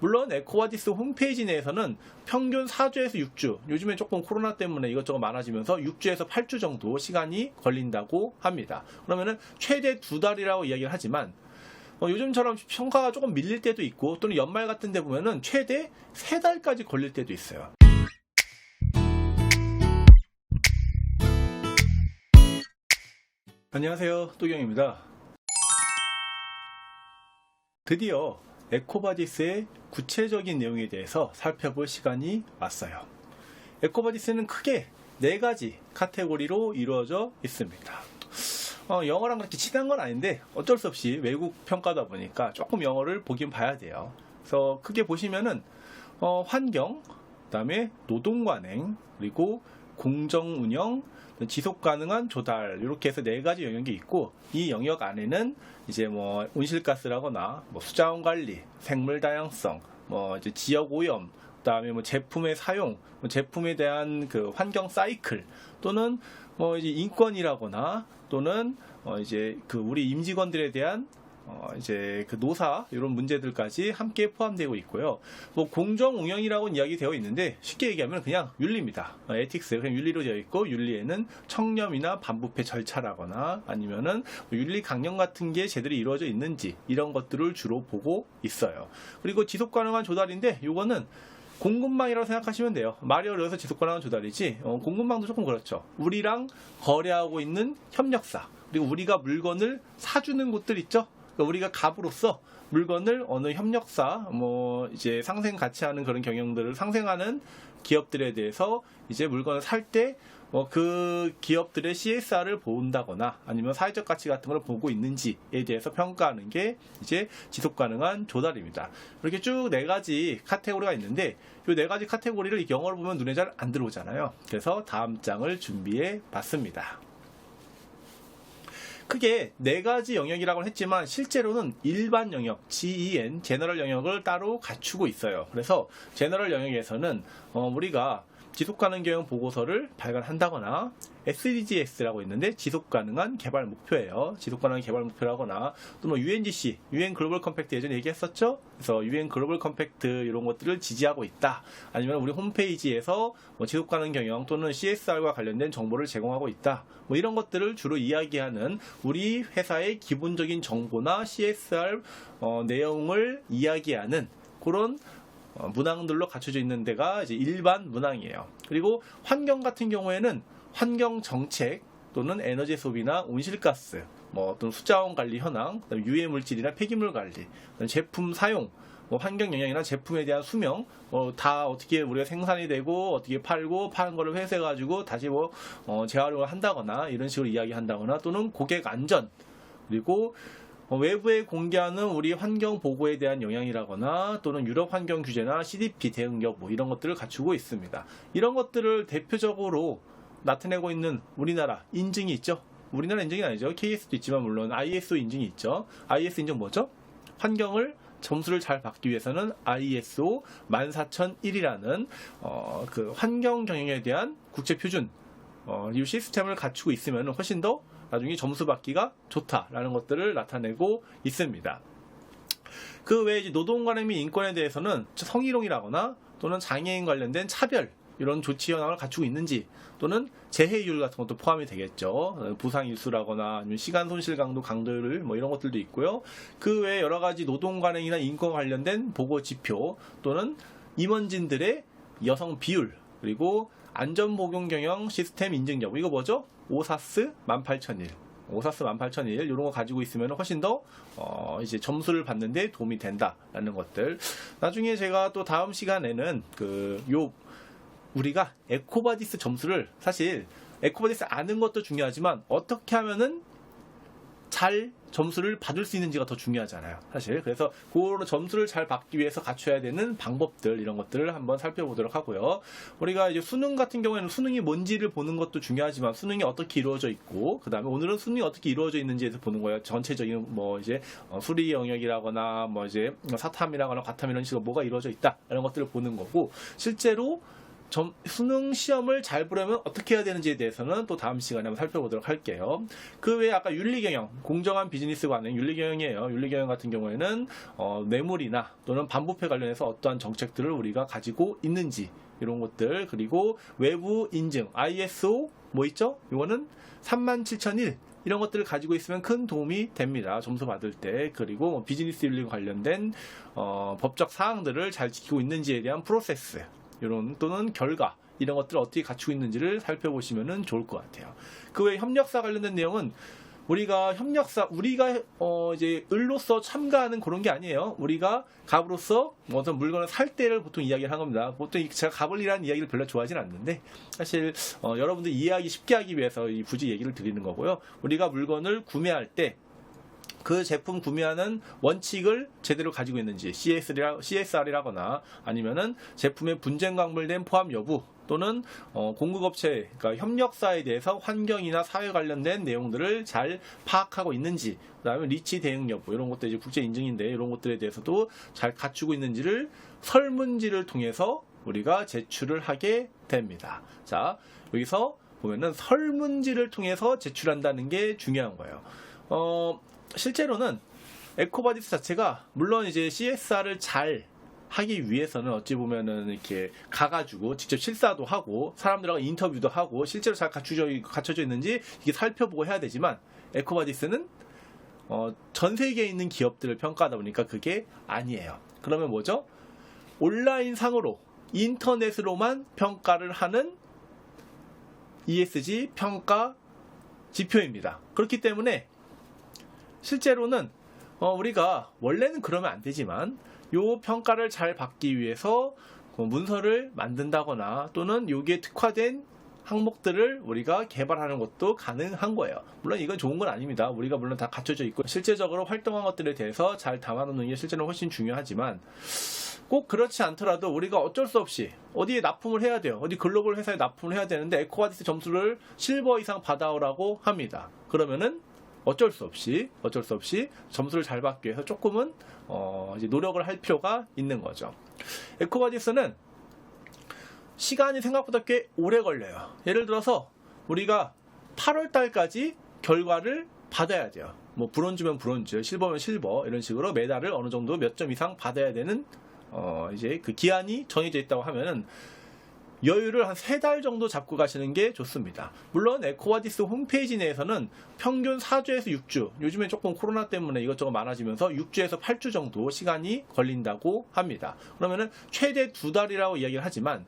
물론 에코바디스 홈페이지 내에서는 평균 4주에서 6주, 요즘에 조금 코로나 때문에 이것저것 많아지면서 6주에서 8주 정도 시간이 걸린다고 합니다. 그러면은 최대 2달이라고 이야기를 하지만 요즘처럼 평가가 조금 밀릴 때도 있고, 또는 연말 같은 데 보면은 최대 3달까지 걸릴 때도 있어요. 안녕하세요, 또경입니다. 드디어 에코바디스의 구체적인 내용에 대해서 살펴볼 시간이 왔어요. 에코바디스는 크게 4가지 카테고리로 이루어져 있습니다. 영어랑 그렇게 친한 건 아닌데 어쩔 수 없이 외국 평가다 보니까 조금 영어를 보긴 봐야 돼요. 그래서 크게 보시면은 환경, 그 다음에 노동관행, 그리고 공정운영, 지속가능한 조달, 이렇게 해서 4가지 영역이 있고, 이 영역 안에는 이제 온실가스라거나 수자원 관리, 생물 다양성, 이제 지역 오염, 그다음에 제품의 사용, 제품에 대한 그 환경 사이클, 또는 이제 인권이라거나, 또는 이제 그 우리 임직원들에 대한 이제 그 노사, 이런 문제들까지 함께 포함되고 있고요. 공정 운영이라고 이야기 되어 있는데, 쉽게 얘기하면 그냥 윤리입니다. 에틱스, 그냥 윤리로 되어 있고, 윤리에는 청렴이나 반부패 절차라거나, 아니면은 윤리 강령 같은 게 제대로 이루어져 있는지, 이런 것들을 주로 보고 있어요. 그리고 지속 가능한 조달인데, 요거는 공급망이라고 생각하시면 돼요. 말이 어려워서 지속가능한 조달이지, 공급망도 조금 그렇죠. 우리랑 거래하고 있는 협력사, 그리고 우리가 물건을 사주는 곳들 있죠. 그러니까 우리가 갑으로서 물건을 어느 협력사, 이제 상생 같이 하는 그런 경영들을 상생하는 기업들에 대해서 이제 물건을 살 때 그 기업들의 CSR을 본다거나, 아니면 사회적 가치 같은 걸 보고 있는지에 대해서 평가하는 게 이제 지속 가능한 조달입니다. 이렇게 쭉 4가지 카테고리가 있는데, 이 4가지 카테고리를 영어로 보면 눈에 잘 안 들어오잖아요. 그래서 다음 장을 준비해 봤습니다. 크게 4가지 영역이라고 했지만 실제로는 일반 영역, GEN, 제너럴 영역을 따로 갖추고 있어요. 그래서 제너럴 영역에서는 우리가 지속가능 경영 보고서를 발간한다거나, SDGs라고 있는데 지속가능한 개발 목표예요. 지속가능한 개발 목표라거나, 또 UNGC, UN 글로벌 컴팩트 예전에 얘기했었죠? 그래서 UN 글로벌 컴팩트 이런 것들을 지지하고 있다. 아니면 우리 홈페이지에서 지속가능 경영 또는 CSR과 관련된 정보를 제공하고 있다. 이런 것들을 주로 이야기하는, 우리 회사의 기본적인 정보나 CSR 내용을 이야기하는 그런 문항들로 갖춰져 있는 데가 이제 일반 문항이에요. 그리고 환경 같은 경우에는 환경 정책, 또는 에너지 소비나 온실가스, 또는 수자원 관리 현황, 유해 물질이나 폐기물 관리, 제품 사용, 환경 영향이나 제품에 대한 수명, 다 어떻게 우리가 생산이 되고 어떻게 팔고, 파는 거를 회수해 가지고 다시 재활용을 한다거나, 이런 식으로 이야기한다거나, 또는 고객 안전, 그리고 외부에 공개하는 우리 환경 보고에 대한 영향이라거나, 또는 유럽 환경 규제나 CDP 대응 여부, 이런 것들을 갖추고 있습니다. 이런 것들을 대표적으로 나타내고 있는 우리나라 인증이 있죠. 우리나라 인증이 아니죠. KS도 있지만 물론 ISO 인증이 있죠. ISO 인증 뭐죠? 환경을 점수를 잘 받기 위해서는 ISO 14001이라는 그 환경 경영에 대한 국제 표준, 이 시스템을 갖추고 있으면 훨씬 더 나중에 점수 받기가 좋다라는 것들을 나타내고 있습니다. 그 외에 노동관행 및 인권에 대해서는 성희롱이라거나, 또는 장애인 관련된 차별, 이런 조치 현황을 갖추고 있는지, 또는 재해율 같은 것도 포함이 되겠죠. 부상 일수라거나, 아니면 시간 손실 강도를 이런 것들도 있고요. 그 외에 여러 가지 노동 관행이나 인권 관련된 보고 지표, 또는 임원진들의 여성 비율, 그리고 안전 복용 경영 시스템 인증 여부, 이거 뭐죠? 오사스 18001. 오사스 18001 이런 거 가지고 있으면 훨씬 더 이제 점수를 받는데 도움이 된다라는 것들. 나중에 제가 또 다음 시간에는 우리가 에코바디스 점수를, 사실 에코바디스 아는 것도 중요하지만 어떻게 하면은 잘 점수를 받을 수 있는지가 더 중요하잖아요, 사실. 그래서 그 점수를 잘 받기 위해서 갖춰야 되는 방법들, 이런 것들을 한번 살펴보도록 하고요. 우리가 이제 수능 같은 경우에는 수능이 뭔지를 보는 것도 중요하지만, 수능이 어떻게 이루어져 있고, 그 다음에 오늘은 수능이 어떻게 이루어져 있는지에서 보는 거예요. 전체적인 이제 수리 영역이라거나, 이제 사탐이라거나 과탐, 이런 식으로 뭐가 이루어져 있다, 이런 것들을 보는 거고, 실제로 수능 시험을 잘 보려면 어떻게 해야 되는지에 대해서는 또 다음 시간에 한번 살펴보도록 할게요. 그 외에 아까 윤리경영, 공정한 비즈니스 관행 윤리경영이에요. 윤리경영 같은 경우에는 뇌물이나 또는 반부패 관련해서 어떠한 정책들을 우리가 가지고 있는지 이런 것들, 그리고 외부 인증, ISO 뭐 있죠? 이거는 37001 이런 것들을 가지고 있으면 큰 도움이 됩니다. 점수 받을 때. 그리고 뭐 비즈니스 윤리 관련된 법적 사항들을 잘 지키고 있는지에 대한 프로세스 이런 또는 결과 이런 것들을 어떻게 갖추고 있는지를 살펴보시면 좋을 것 같아요. 그 외에 협력사 관련된 내용은 우리가 이제 을로서 참가하는 그런 게 아니에요. 우리가 갑으로서 어떤 물건을 살 때를 보통 이야기를 한 겁니다. 보통 제가 갑을이라는 이야기를 별로 좋아하진 않는데 사실 여러분들 이해하기 쉽게 하기 위해서 굳이 얘기를 드리는 거고요. 우리가 물건을 구매할 때 그 제품 구매하는 원칙을 제대로 가지고 있는지 CSR이라거나 아니면은 제품의 분쟁 광물된 포함 여부 또는 공급업체, 그러니까 협력사에 대해서 환경이나 사회 관련된 내용들을 잘 파악하고 있는지, 그 다음에 리치 대응 여부 이런 것도 이제 국제 인증인데 이런 것들에 대해서도 잘 갖추고 있는지를 설문지를 통해서 우리가 제출을 하게 됩니다. 자, 여기서 보면은 설문지를 통해서 제출한다는 게 중요한 거예요. 실제로는 에코바디스 자체가 물론 이제 CSR을 잘 하기 위해서는 어찌 보면은 이렇게 가가지고 직접 실사도 하고 사람들하고 인터뷰도 하고 실제로 잘 갖춰져 있는지 이게 살펴보고 해야 되지만 에코바디스는 전 세계에 있는 기업들을 평가하다 보니까 그게 아니에요. 그러면 뭐죠? 온라인 상으로 인터넷으로만 평가를 하는 ESG 평가 지표입니다. 그렇기 때문에 실제로는 우리가 원래는 그러면 안 되지만 요 평가를 잘 받기 위해서 문서를 만든다거나 또는 여기에 특화된 항목들을 우리가 개발하는 것도 가능한 거예요. 물론 이건 좋은 건 아닙니다. 우리가 물론 다 갖춰져 있고 실제적으로 활동한 것들에 대해서 잘 담아놓는 게 실제로 훨씬 중요하지만 꼭 그렇지 않더라도 우리가 어쩔 수 없이 어디에 납품을 해야 돼요. 어디 글로벌 회사에 납품을 해야 되는데 에코바디스 점수를 실버 이상 받아오라고 합니다. 그러면은 어쩔 수 없이 점수를 잘 받기 위해서 조금은 이제 노력을 할 필요가 있는 거죠. 에코바디스는 시간이 생각보다 꽤 오래 걸려요. 예를 들어서 우리가 8월 달까지 결과를 받아야 돼요. 뭐 브론즈면 브론즈, 실버면 실버 이런 식으로 메달을 어느 정도 몇 점 이상 받아야 되는 이제 그 기한이 정해져 있다고 하면은 여유를 한 3달 정도 잡고 가시는 게 좋습니다. 물론 에코바디스 홈페이지 내에서는 평균 4주에서 6주, 요즘에 조금 코로나 때문에 이것저것 많아지면서 6주에서 8주 정도 시간이 걸린다고 합니다. 그러면은 최대 2달이라고 이야기를 하지만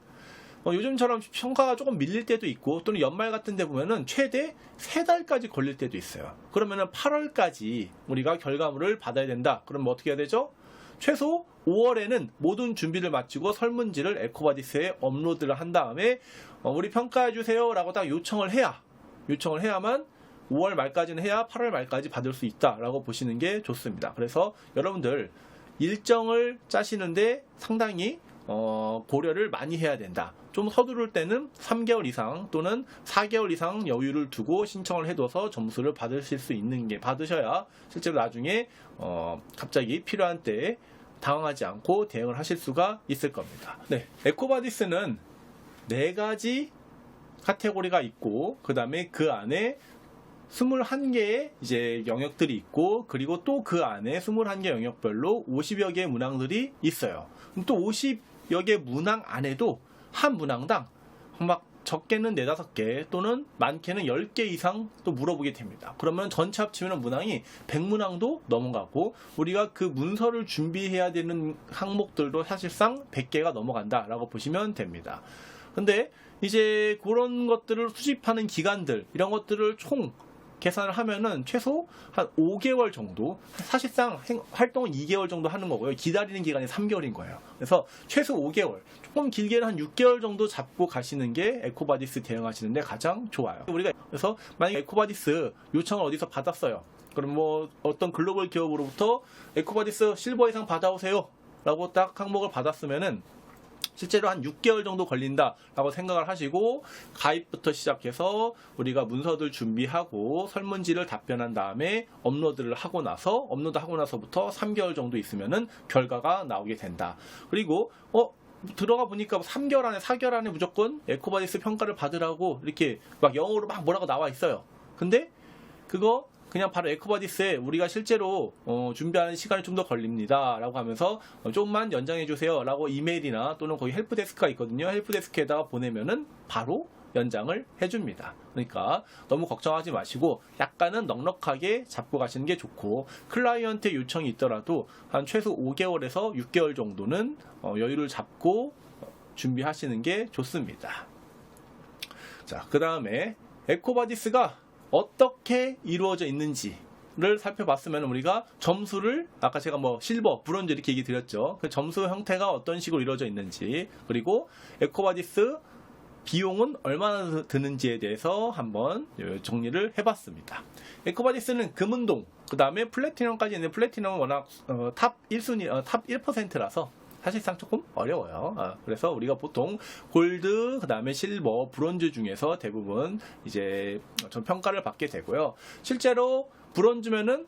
요즘처럼 평가가 조금 밀릴 때도 있고 또는 연말 같은 데 보면은 최대 3달까지 걸릴 때도 있어요. 그러면은 8월까지 우리가 결과물을 받아야 된다. 그럼 뭐 어떻게 해야 되죠? 최소 5월에는 모든 준비를 마치고 설문지를 에코바디스에 업로드를 한 다음에 우리 평가해주세요 라고 딱 요청을 해야만 5월 말까지는 해야 8월 말까지 받을 수 있다라고 보시는 게 좋습니다. 그래서 여러분들 일정을 짜시는데 상당히 고려를 많이 해야 된다. 좀 서두를 때는 3개월 이상 또는 4개월 이상 여유를 두고 신청을 해둬서 점수를 받으실 수 있는 게 받으셔야 실제로 나중에 갑자기 필요한 때에 당황하지 않고 대응을 하실 수가 있을 겁니다. 네, 에코바디스는 4가지 카테고리가 있고 그 다음에 그 안에 21개의 이제 영역들이 있고 그리고 또 그 안에 21개 영역별로 50여 개의 문항들이 있어요. 또 50여 개 문항 안에도 한 문항당 막 적게는 4-5개 또는 많게는 10개 이상 또 물어보게 됩니다. 그러면 전체 합치면 문항이 100문항도 넘어가고 우리가 그 문서를 준비해야 되는 항목들도 사실상 100개가 넘어간다 라고 보시면 됩니다. 근데 이제 그런 것들을 수집하는 기간들 이런 것들을 총 계산을 하면은 최소 한 5개월 정도, 사실상 활동은 2개월 정도 하는 거고요. 기다리는 기간이 3개월인 거예요. 그래서 최소 5개월, 조금 길게는 한 6개월 정도 잡고 가시는 게 에코바디스 대응하시는데 가장 좋아요. 우리가 그래서 만약에 에코바디스 요청을 어디서 받았어요. 그럼 뭐 어떤 글로벌 기업으로부터 에코바디스 실버 이상 받아오세요 라고 딱 항목을 받았으면은 실제로 한 6개월 정도 걸린다라고 생각을 하시고 가입부터 시작해서 우리가 문서들 준비하고 설문지를 답변한 다음에 업로드를 하고 나서부터 3개월 정도 있으면은 결과가 나오게 된다. 그리고 들어가 보니까 3개월 안에 4개월 안에 무조건 에코바디스 평가를 받으라고 이렇게 막 영어로 막 뭐라고 나와 있어요. 근데 그거 그냥 바로 에코바디스에 우리가 실제로 준비하는 시간이 좀 더 걸립니다 라고 하면서 좀만 연장해 주세요 라고 이메일이나 또는 거기 헬프데스크가 있거든요. 헬프데스크에다가 보내면은 바로 연장을 해줍니다. 그러니까 너무 걱정하지 마시고 약간은 넉넉하게 잡고 가시는 게 좋고, 클라이언트 요청이 있더라도 한 최소 5개월에서 6개월 정도는 여유를 잡고 준비하시는 게 좋습니다. 자, 그 다음에 에코바디스가 어떻게 이루어져 있는지를 살펴봤으면 우리가 점수를, 아까 제가 뭐 실버, 브론즈 이렇게 얘기 드렸죠. 그 점수 형태가 어떤 식으로 이루어져 있는지, 그리고 에코바디스 비용은 얼마나 드는지에 대해서 한번 정리를 해봤습니다. 에코바디스는 금운동, 그 다음에 플래티넘까지 있는데 플래티넘은 워낙 탑 1순위, 탑 1%라서 사실상 조금 어려워요. 그래서 우리가 보통 골드, 그 다음에 실버, 브론즈 중에서 대부분 이제 좀 평가를 받게 되고요. 실제로 브론즈면은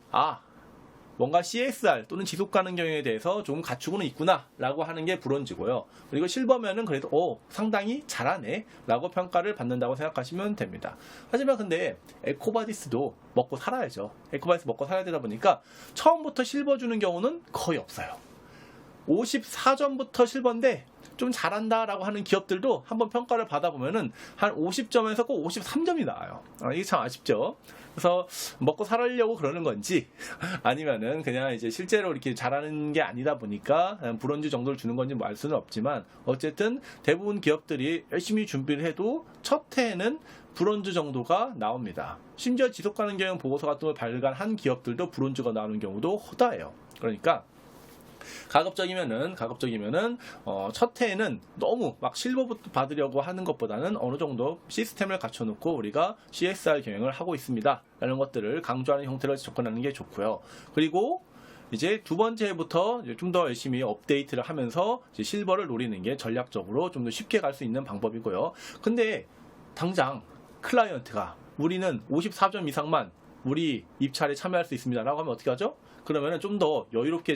뭔가 CSR 또는 지속 가능 경영에 대해서 좀 갖추고는 있구나 라고 하는 게 브론즈고요. 그리고 실버면은 그래도 상당히 잘하네 라고 평가를 받는다고 생각하시면 됩니다. 하지만 근데 에코바디스도 먹고 살아야죠. 에코바디스 먹고 살아야 되다 보니까 처음부터 실버 주는 경우는 거의 없어요. 54점부터 실버인데 좀 잘한다 라고 하는 기업들도 한번 평가를 받아보면은 한 50점에서 꼭 53점이 나와요. 이게 참 아쉽죠. 그래서 먹고 살려고 그러는 건지 아니면은 그냥 이제 실제로 이렇게 잘하는 게 아니다 보니까 브론즈 정도를 주는 건지 뭐 알 수는 없지만, 어쨌든 대부분 기업들이 열심히 준비를 해도 첫 해에는 브론즈 정도가 나옵니다. 심지어 지속 가능 경영 보고서 같은 걸 발간한 기업들도 브론즈가 나오는 경우도 허다해요. 그러니까 가급적이면은 첫 해에는 너무 막 실버부터 받으려고 하는 것보다는 어느 정도 시스템을 갖춰놓고 우리가 CSR 경영을 하고 있습니다 라는 것들을 강조하는 형태로 접근하는 게 좋고요. 그리고 이제 두 번째 해부터 좀 더 열심히 업데이트를 하면서 이제 실버를 노리는 게 전략적으로 좀 더 쉽게 갈 수 있는 방법이고요. 근데 당장 클라이언트가 우리는 54점 이상만 우리 입찰에 참여할 수 있습니다 라고 하면 어떻게 하죠? 그러면은 좀 더 여유롭게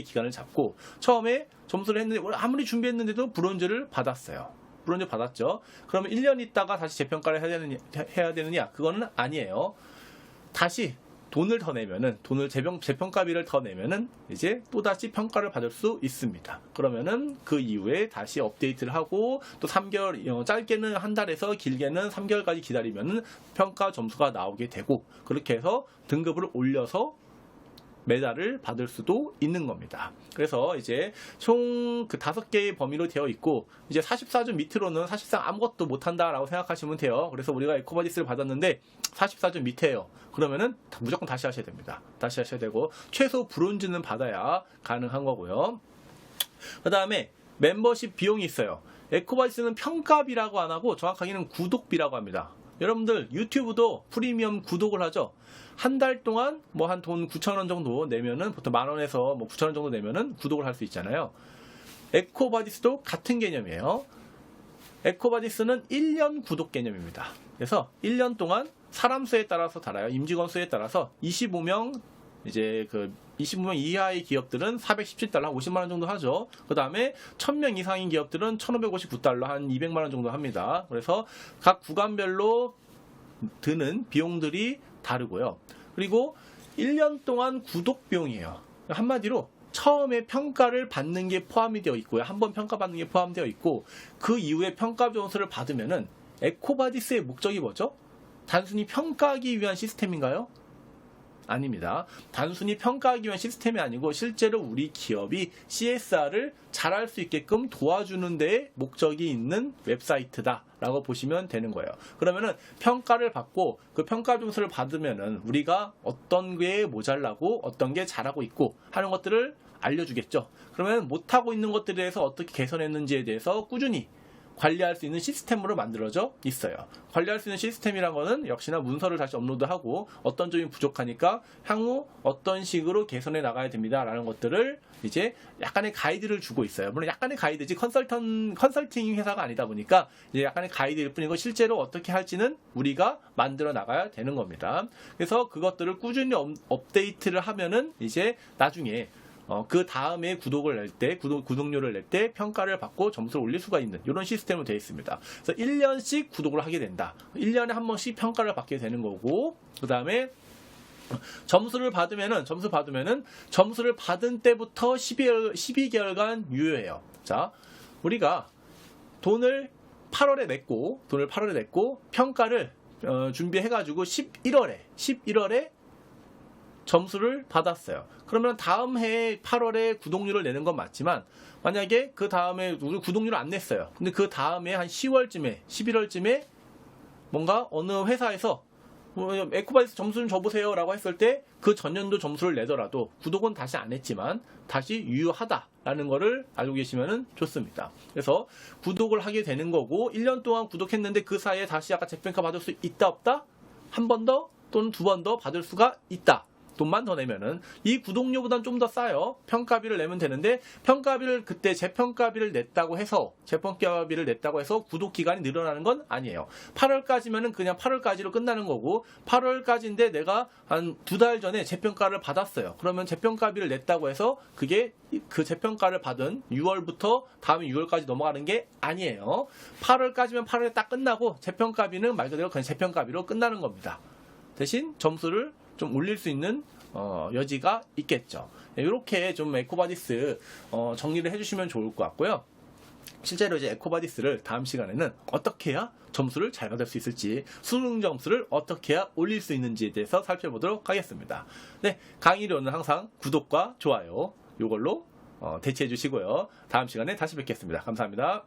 기간을 잡고, 처음에 점수를 했는데 아무리 준비했는데도 브론즈를 받았어요. 브론즈 받았죠. 그러면 1년 있다가 다시 재평가를 해야 되느냐? 그거는 아니에요. 다시 돈을 더 내면은, 재평가비를 더 내면은 이제 또다시 평가를 받을 수 있습니다. 그러면은 그 이후에 다시 업데이트를 하고 또 3개월, 짧게는 한 달에서 길게는 3개월까지 기다리면은 평가 점수가 나오게 되고, 그렇게 해서 등급을 올려서 메달을 받을 수도 있는 겁니다. 그래서 이제 총 그 5개의 범위로 되어 있고, 이제 44점 밑으로는 사실상 아무것도 못한다라고 생각하시면 돼요. 그래서 우리가 에코바디스를 받았는데 44점 밑에요. 그러면은 무조건 다시 하셔야 됩니다. 다시 하셔야 되고, 최소 브론즈는 받아야 가능한 거고요. 그 다음에 멤버십 비용이 있어요. 에코바디스는 평가비라고 안 하고 정확하게는 구독비라고 합니다. 여러분들 유튜브도 프리미엄 구독을 하죠. 한 달 동안 뭐 한 돈 9,000원 정도 내면은, 보통 10,000원에서 뭐 9,000원 정도 내면은 구독을 할 수 있잖아요. 에코바디스도 같은 개념이에요. 에코바디스는 1년 구독 개념입니다. 그래서 1년 동안 사람 수에 따라서 달라요. 임직원 수에 따라서 25명 이하의 기업들은 $417, 50만원 정도 하죠. 그 다음에 1000명 이상인 기업들은 $1,559, 한 200만원 정도 합니다. 그래서 각 구간별로 드는 비용들이 다르고요. 그리고 1년 동안 구독 비용이에요. 한마디로 처음에 평가를 받는 게 포함이 되어 있고요. 한번 평가받는 게 포함되어 있고, 그 이후에 평가 점수를 받으면은 에코바디스의 목적이 뭐죠? 단순히 평가하기 위한 시스템인가요? 아닙니다. 단순히 평가하기 위한 시스템이 아니고 실제로 우리 기업이 CSR을 잘할 수 있게끔 도와주는 데에 목적이 있는 웹사이트다 라고 보시면 되는 거예요. 그러면은 평가를 받고 그 평가 점수를 받으면은 우리가 어떤 게 모자라고 어떤 게 잘하고 있고 하는 것들을 알려주겠죠. 그러면 못하고 있는 것들에 대해서 어떻게 개선했는지에 대해서 꾸준히 관리할 수 있는 시스템으로 만들어져 있어요. 관리할 수 있는 시스템이란 거는 역시나 문서를 다시 업로드하고 어떤 점이 부족하니까 향후 어떤 식으로 개선해 나가야 됩니다 라는 것들을 이제 약간의 가이드를 주고 있어요. 물론 약간의 가이드지 컨설팅 회사가 아니다 보니까 이제 약간의 가이드일 뿐이고, 실제로 어떻게 할지는 우리가 만들어 나가야 되는 겁니다. 그래서 그것들을 꾸준히 업데이트를 하면은 이제 나중에 그 다음에 구독을 낼 때, 구독료를 낼 때 평가를 받고 점수를 올릴 수가 있는 이런 시스템으로 되어 있습니다. 그래서 1년씩 구독을 하게 된다. 1년에 한 번씩 평가를 받게 되는 거고, 그 다음에 점수를 받으면은 점수를 받은 때부터 12개월간 유효해요. 자, 우리가 돈을 8월에 냈고 평가를 준비해가지고 11월에 점수를 받았어요. 그러면 다음 해 8월에 구독료를 내는 건 맞지만, 만약에 그 다음에 우리 구독료를 안 냈어요. 근데 그 다음에 한 10월쯤에 11월쯤에 뭔가 어느 회사에서 에코바디스 점수 좀 줘보세요 라고 했을 때 그 전년도 점수를 내더라도 구독은 다시 안 했지만 다시 유효하다라는 거를 알고 계시면 좋습니다. 그래서 구독을 하게 되는 거고, 1년 동안 구독했는데 그 사이에 다시 아까 재평가 받을 수 있다 없다? 한 번 더 또는 두 번 더 받을 수가 있다. 돈만 더 내면은 이 구독료보다는 좀 더 싸요. 평가비를 내면 되는데, 평가비를 그때 재평가비를 냈다고 해서 구독 기간이 늘어나는 건 아니에요. 8월까지면은 그냥 8월까지로 끝나는 거고, 8월까지인데 내가 한 2달 전에 재평가를 받았어요. 그러면 재평가비를 냈다고 해서 그게 그 재평가를 받은 6월부터 다음에 6월까지 넘어가는 게 아니에요. 8월까지면 8월에 딱 끝나고 재평가비는 말 그대로 그냥 재평가비로 끝나는 겁니다. 대신 점수를 좀 올릴 수 있는 여지가 있겠죠. 이렇게 좀 에코바디스 정리를 해주시면 좋을 것 같고요. 실제로 이제 에코바디스를 다음 시간에는 어떻게 해야 점수를 잘 받을 수 있을지, 수능 점수를 어떻게 해야 올릴 수 있는지에 대해서 살펴보도록 하겠습니다. 네, 강의료는 항상 구독과 좋아요, 이걸로 대체해 주시고요. 다음 시간에 다시 뵙겠습니다. 감사합니다.